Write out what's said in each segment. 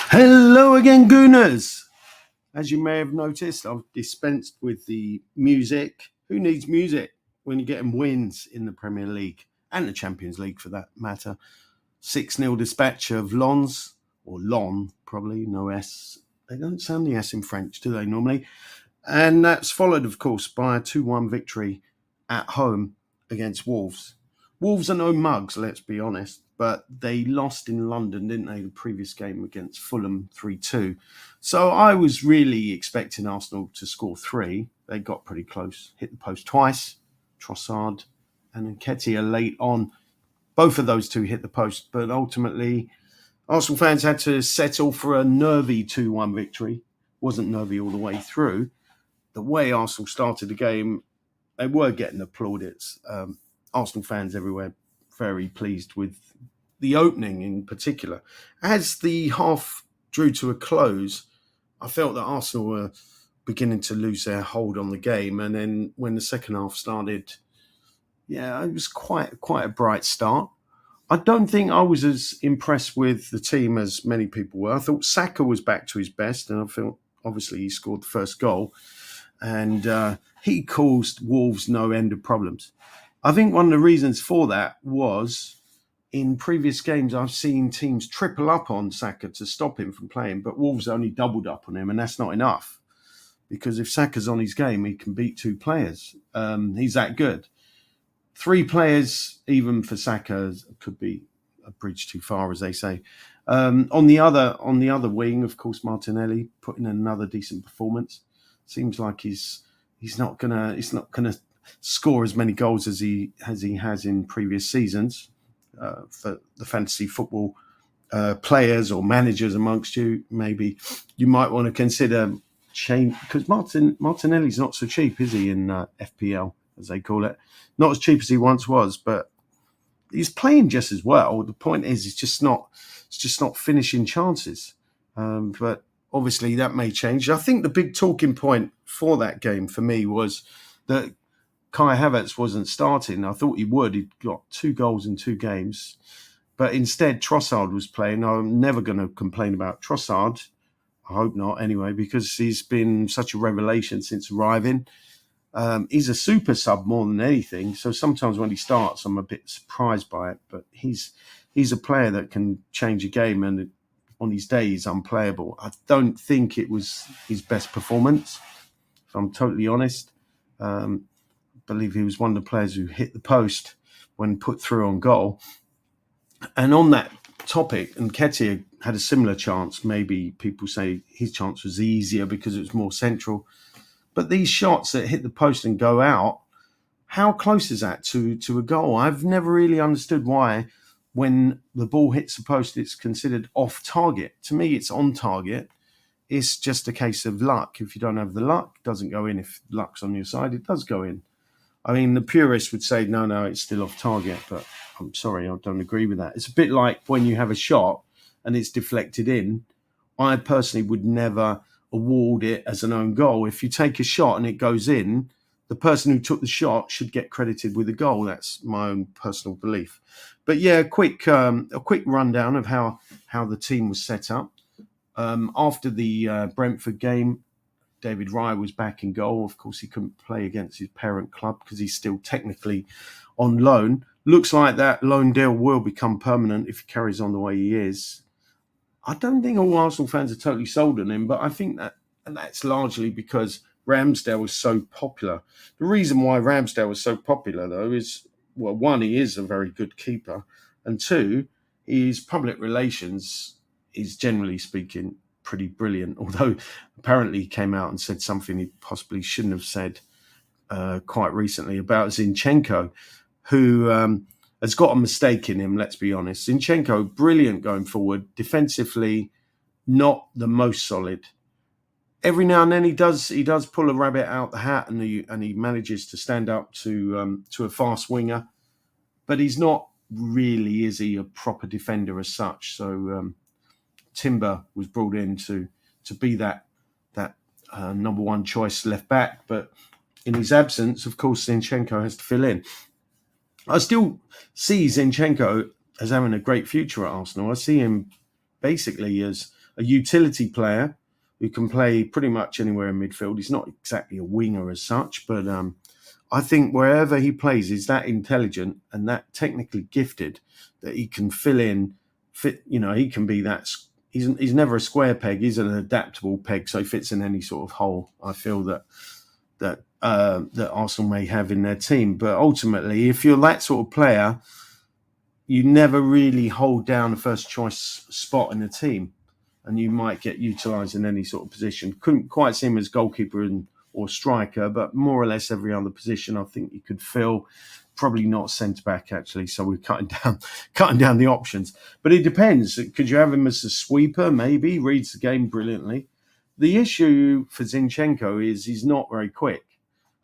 Hello again, Gooners! As you may have noticed, I've dispensed with the music. Who needs music when you're getting wins in the Premier League and the Champions League for that matter? 6-0 dispatch of Lens, or Lon, probably, no S. They don't sound the S in French, do they, normally? And that's followed, of course, by a 2-1 victory at home against Wolves. Wolves are no mugs, let's be honest, but they lost in London, didn't they, the previous game against Fulham 3-2. So I was really expecting Arsenal to score 3. They got pretty close, hit the post twice, Trossard and Nketiah late on. Both of those two hit the post, but ultimately Arsenal fans had to settle for a nervy 2-1 victory. Wasn't nervy all the way through. The way Arsenal started the game, they were getting applaudits. Arsenal fans everywhere very pleased with the opening in particular. As the half drew to a close, I felt that Arsenal were beginning to lose their hold on the game. And then when the second half started, it was quite a bright start. I don't think I was as impressed with the team as many people were. I thought Saka was back to his best, and I felt obviously he scored the first goal. And he caused Wolves no end of problems. I think one of the reasons for that was in previous games I've seen teams triple up on Saka to stop him from playing, but Wolves only doubled up on him, and that's not enough. Because if Saka's on his game, he can beat 2 players. He's that good. 3 players, even for Saka, could be a bridge too far, as they say. On the other wing, of course, Martinelli put in another decent performance. Seems like he's not gonna score as many goals as he has in previous seasons. For the fantasy football players or managers amongst you, maybe you might want to consider change, because Martinelli's not so cheap, is he, in FPL, as they call it? Not as cheap as he once was, but he's playing just as well. The point is, it's just not finishing chances. But obviously that may change. I think the big talking point for that game for me was that Kai Havertz wasn't starting. I thought he would. He'd got 2 goals in 2 games. But instead, Trossard was playing. I'm never going to complain about Trossard. I hope not, anyway, because he's been such a revelation since arriving. He's a super sub more than anything. So sometimes when he starts, I'm a bit surprised by it. But he's a player that can change a game, and on his day, he's unplayable. I don't think it was his best performance, if I'm totally honest. I believe he was one of the players who hit the post when put through on goal. And on that topic, Nketiah had a similar chance. Maybe people say his chance was easier because it was more central. But these shots that hit the post and go out, how close is that to a goal? I've never really understood why when the ball hits the post, it's considered off target. To me, it's on target. It's just a case of luck. If you don't have the luck, it doesn't go in. If luck's on your side, it does go in. I mean, the purists would say, no, it's still off target, but I'm sorry, I don't agree with that. It's a bit like when you have a shot and it's deflected in. I personally would never award it as an own goal. If you take a shot and it goes in, the person who took the shot should get credited with a goal. That's my own personal belief. But yeah, a quick rundown of how the team was set up. After the Brentford game, David Raya was back in goal. Of course, he couldn't play against his parent club because he's still technically on loan. Looks like that loan deal will become permanent if he carries on the way he is. I don't think all Arsenal fans are totally sold on him, but I think that's largely because Ramsdale was so popular. The reason why Ramsdale was so popular, though, is, well, 1, he is a very good keeper, and 2, his public relations is, generally speaking, pretty brilliant, although apparently he came out and said something he possibly shouldn't have said quite recently about Zinchenko, who has got a mistake in him, let's be honest. Zinchenko, brilliant going forward, defensively not the most solid. Every now and then he does pull a rabbit out the hat, and he manages to stand up to a fast winger, but he's not really, is he, a proper defender as such? So Timber was brought in to be that number 1 choice left back, but in his absence, of course, Zinchenko has to fill in. I still see Zinchenko as having a great future at Arsenal. I see him basically as a utility player who can play pretty much anywhere in midfield. He's not exactly a winger as such, but I think wherever he plays, he's that intelligent and that technically gifted that he can fill in. He can be that. He's never a square peg. He's an adaptable peg, so he fits in any sort of hole. I feel that Arsenal may have in their team. But ultimately, if you're that sort of player, you never really hold down a first choice spot in the team, and you might get utilised in any sort of position. Couldn't quite see him as goalkeeper or striker, but more or less every other position I think you could fill. Probably not centre back actually, so we're cutting down the options. But it depends. Could you have him as a sweeper? Maybe reads the game brilliantly. The issue for Zinchenko is he's not very quick.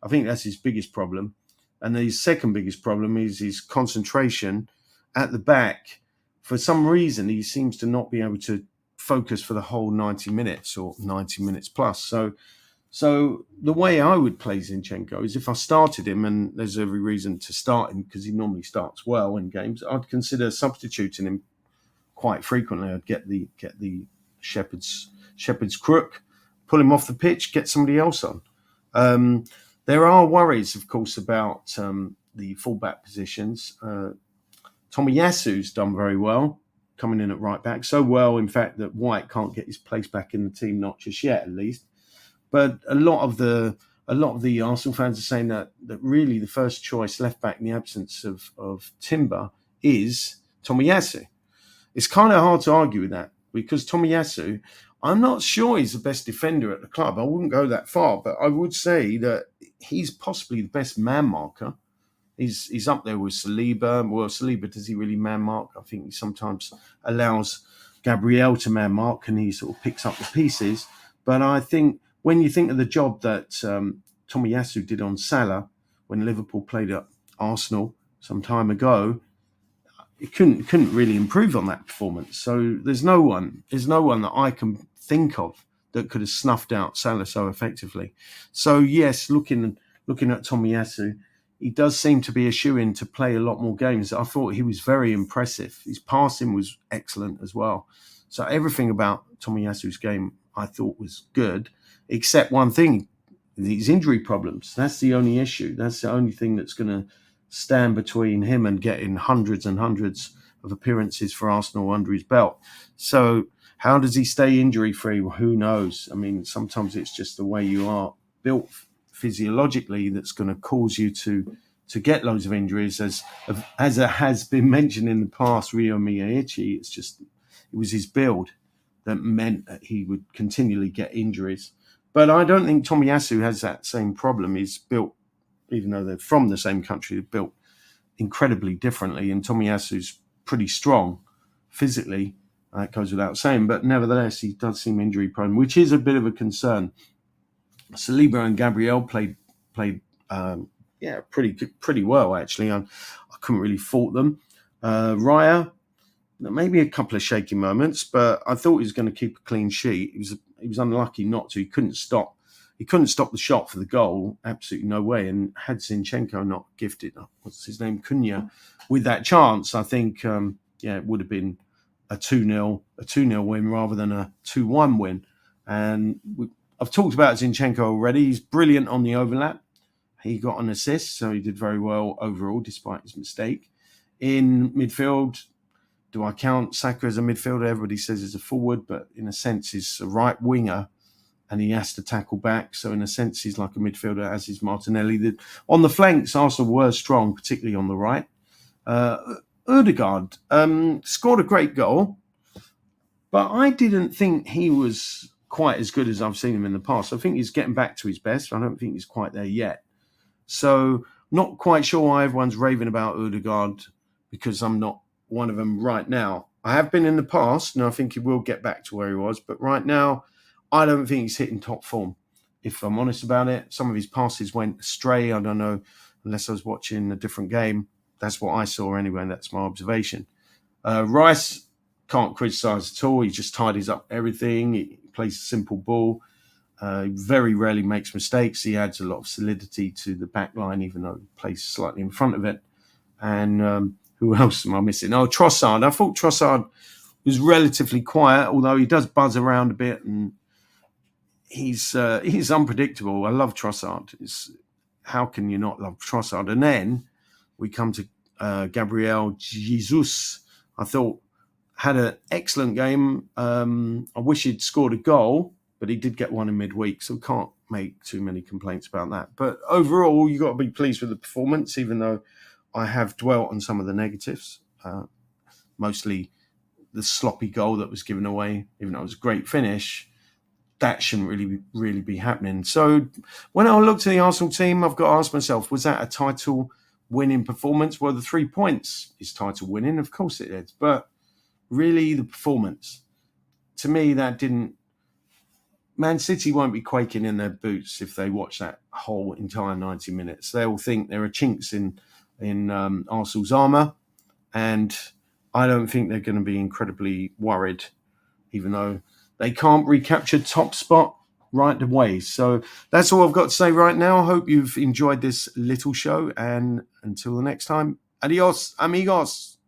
I think that's his biggest problem, and his second biggest problem is his concentration at the back. For some reason, he seems to not be able to focus for the whole 90 minutes or 90 minutes plus. So the way I would play Zinchenko is if I started him, and there's every reason to start him because he normally starts well in games, I'd consider substituting him quite frequently. I'd get the shepherd's crook, pull him off the pitch, get somebody else on. There are worries, of course, about the fullback positions. Tomiyasu's done very well coming in at right back. So well, in fact, that White can't get his place back in the team, not just yet, at least. But a lot of the Arsenal fans are saying that really the first choice left back in the absence of Timber is Tomiyasu. It's kind of hard to argue with that because Tomiyasu, I'm not sure he's the best defender at the club. I wouldn't go that far, but I would say that he's possibly the best man marker. He's up there with Saliba. Well, Saliba, does he really man mark? I think he sometimes allows Gabriel to man mark and he sort of picks up the pieces. But I think when you think of the job that Tomiyasu did on Salah when Liverpool played at Arsenal some time ago, it couldn't really improve on that performance. So there's no one that I can think of that could have snuffed out Salah so effectively. So yes, looking at Tomiyasu, he does seem to be a shoo-in to play a lot more games. I thought he was very impressive. His passing was excellent as well. So everything about Tomiyasu's game I thought was good, except one thing, these injury problems. That's the only issue. That's the only thing that's going to stand between him and getting hundreds and hundreds of appearances for Arsenal under his belt. So how does he stay injury-free? Well, who knows? I mean, sometimes it's just the way you are built physiologically that's going to cause you to get loads of injuries. As it has been mentioned in the past, Ryo Miyaichi, it was his build that meant that he would continually get injuries. But I don't think Tomiyasu has that same problem. He's built, even though they're from the same country, they're built incredibly differently. And Tomiyasu's pretty strong physically. That goes without saying. But nevertheless, he does seem injury prone, which is a bit of a concern. Saliba and Gabriel played pretty well, actually. I couldn't really fault them. Raya, maybe a couple of shaky moments, but I thought he was going to keep a clean sheet. He was unlucky not to. He couldn't stop the shot for the goal. Absolutely no way. And had Zinchenko not gifted, what's his name, Cunha, with that chance, I think it would have been a 2-0 win rather than a 2-1 win. And I've talked about Zinchenko already. He's brilliant on the overlap. He got an assist, so he did very well overall, despite his mistake. In midfield, do I count Saka as a midfielder? Everybody says he's a forward, but in a sense, he's a right winger, and he has to tackle back. So in a sense, he's like a midfielder, as is Martinelli. On the flanks, Arsenal were strong, particularly on the right. Ødegaard scored a great goal, but I didn't think he was quite as good as I've seen him in the past. I think he's getting back to his best. I don't think he's quite there yet. So not quite sure why everyone's raving about Ødegaard, because I'm not one of them right now. I have been in the past, and I think he will get back to where he was. But right now, I don't think he's hitting top form, if I'm honest about it. Some of his passes went astray. I don't know, unless I was watching a different game. That's what I saw anyway, and that's my observation. Rice, can't criticise at all. He just tidies up everything. He plays a simple ball. He very rarely makes mistakes. He adds a lot of solidity to the back line, even though he plays slightly in front of it. And who else am I missing? Oh, Trossard. I thought Trossard was relatively quiet, although he does buzz around a bit, and he's unpredictable. I love Trossard. How can you not love Trossard? And then we come to Gabriel Jesus. I thought had an excellent game. I wish he'd scored a goal, but he did get one in midweek, so can't make too many complaints about that. But overall, you've got to be pleased with the performance, even though I have dwelt on some of the negatives, mostly the sloppy goal that was given away, even though it was a great finish. That shouldn't really be happening. So when I looked at the Arsenal team, I've got to ask myself, was that a title-winning performance? Well, the 3 points is title-winning. Of course it is. But really, the performance, to me, that didn't... Man City won't be quaking in their boots if they watch that whole entire 90 minutes. They'll think there are chinks in Arsenal's armour, and I don't think they're going to be incredibly worried, even though they can't recapture top spot right away. So that's all I've got to say right now. I hope you've enjoyed this little show, and until the next time, adios, amigos.